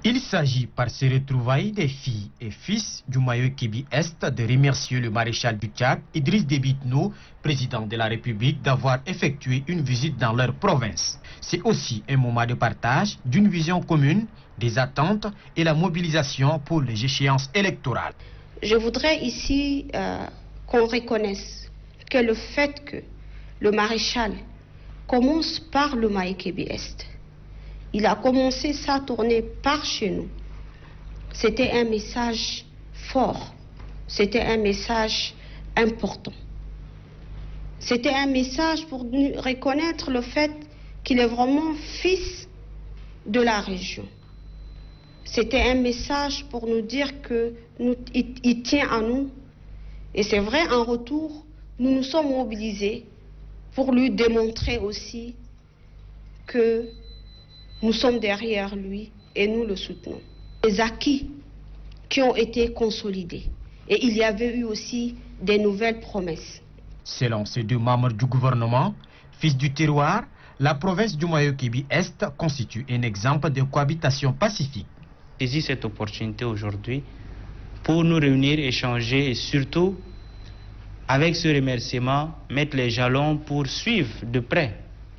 Il s'agit par ces retrouvailles des filles et fils du Mayo-Kébi-Est de remercier le maréchal du Tchad, Idriss Déby Itno, président de la République, d'avoir effectué une visite dans leur province. C'est aussi un moment de partage d'une vision commune, des attentes et la mobilisation pour les échéances électorales. Je voudrais ici qu'on reconnaisse que le fait que le maréchal commence par le Mayo-Kébi-Est, il a commencé sa tournée par chez nous. C'était un message fort, c'était un message important. C'était un message pour nous reconnaître le fait qu'il est vraiment fils de la région. C'était un message pour nous dire qu'il tient à nous. Et c'est vrai, en retour, nous nous sommes mobilisés pour lui démontrer aussi que nous sommes derrière lui et nous le soutenons. Les acquis qui ont été consolidés. Et il y avait eu aussi des nouvelles promesses. Selon ces deux membres du gouvernement, fils du terroir, la province du Mayo-Kébi-Est constitue un exemple de cohabitation pacifique. Saisis cette opportunité aujourd'hui pour nous réunir, échanger et surtout, avec ce remerciement, mettre les jalons pour suivre de près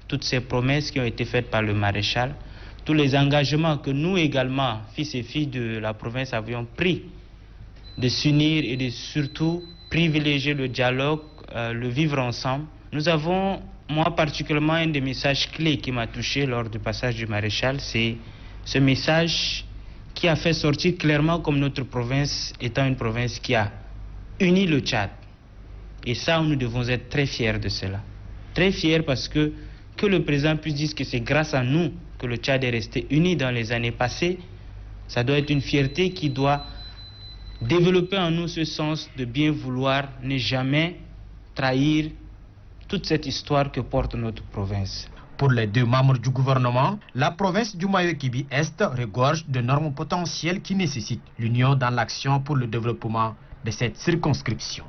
toutes ces promesses qui ont été faites par le maréchal, tous les engagements que nous également, fils et filles de la province, avions pris de s'unir et de surtout privilégier le dialogue, le vivre ensemble. Nous avons, moi particulièrement, un des messages clés qui m'a touché lors du passage du maréchal, c'est ce message qui a fait sortir clairement comme notre province étant une province qui a uni le Tchad. Et ça, nous devons être très fiers de cela. Très fiers parce que le président puisse dire que c'est grâce à nous que le Tchad est resté uni dans les années passées, ça doit être une fierté qui doit développer en nous ce sens de bien vouloir ne jamais trahir toute cette histoire que porte notre province. Pour les deux membres du gouvernement, la province du Mayo-Kébi-Est regorge d'énormes potentiels qui nécessitent l'union dans l'action pour le développement de cette circonscription.